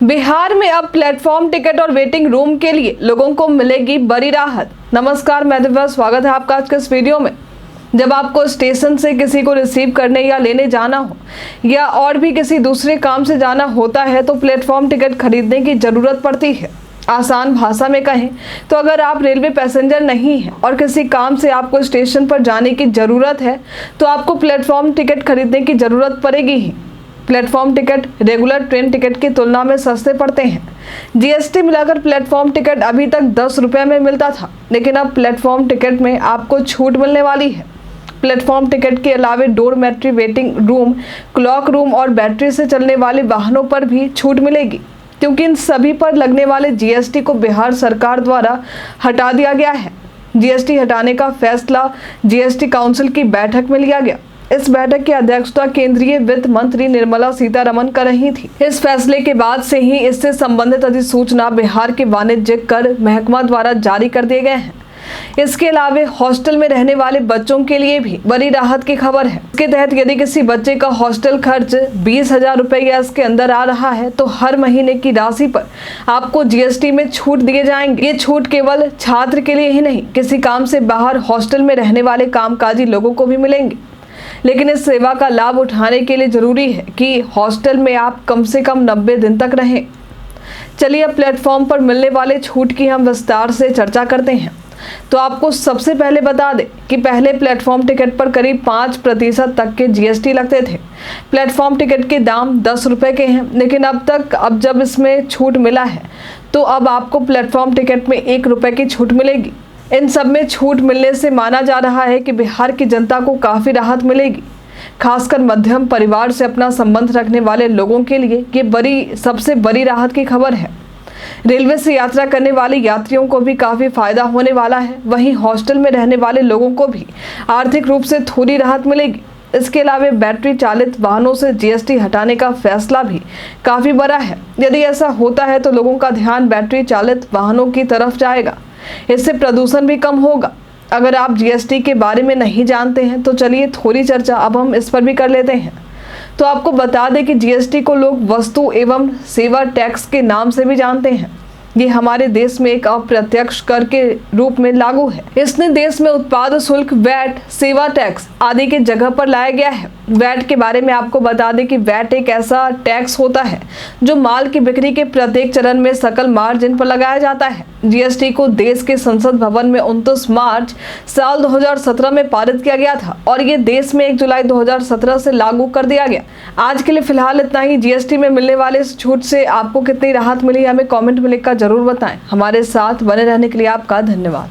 बिहार में अब platform ticket और वेटिंग रूम के लिए लोगों को मिलेगी बड़ी राहत। नमस्कार, मैं दिव्या, स्वागत है आपका आज के इस वीडियो में। जब आपको स्टेशन से किसी को रिसीव करने या लेने जाना हो या और भी किसी दूसरे काम से जाना होता है तो प्लेटफॉर्म टिकट खरीदने की ज़रूरत पड़ती है। आसान भाषा में कहें तो अगर आप रेलवे पैसेंजर नहीं हैं और किसी काम से आपको स्टेशन पर जाने की ज़रूरत है तो आपको प्लेटफॉर्म टिकट खरीदने की ज़रूरत पड़ेगी ही। Platform ticket regular train ticket की तुलना में सस्ते पड़ते हैं। जीएसटी मिलाकर प्लेटफॉर्म टिकट अभी तक 10 रुपये में मिलता था, लेकिन अब प्लेटफॉर्म टिकट में आपको छूट मिलने वाली है। प्लेटफॉर्म टिकट के अलावे dormitory, waiting room, clock room और बैटरी से चलने वाले वाहनों पर भी छूट मिलेगी, क्योंकि इन सभी पर लगने वाले जीएसटी को बिहार सरकार द्वारा हटा दिया गया है। जीएसटी हटाने का फैसला जीएसटी काउंसिल की बैठक में लिया गया। इस बैठक की अध्यक्षता केंद्रीय वित्त मंत्री निर्मला सीतारमण कर रही थी। इस फैसले के बाद से ही इससे संबंधित अधिसूचना बिहार के वाणिज्यिक कर महकमा द्वारा जारी कर दिए गए हैं। इसके अलावा हॉस्टल में रहने वाले बच्चों के लिए भी बड़ी राहत की खबर है। इसके तहत यदि किसी बच्चे का हॉस्टल खर्च 20,000 रुपए या इसके अंदर आ रहा है तो हर महीने की राशि पर आपको जीएसटी में छूट दिए जाएंगे। ये छूट केवल छात्र के लिए ही नहीं, किसी काम से बाहर हॉस्टल में रहने वाले कामकाजी लोगों को भी मिलेंगे। लेकिन इस सेवा का लाभ उठाने के लिए जरूरी है कि हॉस्टल में आप कम से कम 90 दिन तक रहें। चलिए अब प्लेटफॉर्म पर मिलने वाले छूट की हम विस्तार से चर्चा करते हैं। तो आपको सबसे पहले बता दें कि पहले प्लेटफॉर्म टिकट पर करीब 5% तक के जीएसटी लगते थे। प्लेटफॉर्म टिकट के दाम 10 रुपये के हैं, लेकिन अब जब इसमें छूट मिला है तो अब आपको प्लेटफॉर्म टिकट में 1 रुपये की छूट मिलेगी। इन सब में छूट मिलने से माना जा रहा है कि बिहार की जनता को काफ़ी राहत मिलेगी। खासकर मध्यम परिवार से अपना संबंध रखने वाले लोगों के लिए ये सबसे बड़ी राहत की खबर है। रेलवे से यात्रा करने वाले यात्रियों को भी काफ़ी फायदा होने वाला है। वहीं हॉस्टल में रहने वाले लोगों को भी आर्थिक रूप से थोड़ी राहत मिलेगी। इसके अलावा बैटरी चालित वाहनों से जीएसटी हटाने का फैसला भी काफ़ी बड़ा है। यदि ऐसा होता है तो लोगों का ध्यान बैटरी चालित वाहनों की तरफ जाएगा। इससे प्रदूषण भी कम होगा। अगर आप जीएसटी के बारे में नहीं जानते हैं तो चलिए थोड़ी चर्चा अब हम इस पर भी कर लेते हैं। तो आपको बता दें कि जीएसटी को लोग वस्तु एवं सेवा टैक्स के नाम से भी जानते हैं। ये हमारे देश में एक अप्रत्यक्ष कर के रूप में लागू है। इसने देश में उत्पाद शुल्क, वैट, सेवा टैक्स आदि के जगह पर लाया गया है। वैट के बारे में आपको बता दें कि वैट एक ऐसा टैक्स होता है जो माल की बिक्री के प्रत्येक चरण में सकल मार्जिन पर लगाया जाता है। जीएसटी को देश के संसद भवन में 29 मार्च साल 2017 में पारित किया गया था और ये देश में 1 जुलाई 2017 से लागू कर दिया गया। आज के लिए फिलहाल इतना ही। जीएसटी में मिलने वाले इस छूट से आपको कितनी राहत मिली हमें कमेंट में लिखकर जरूर बताएं। हमारे साथ बने रहने के लिए आपका धन्यवाद।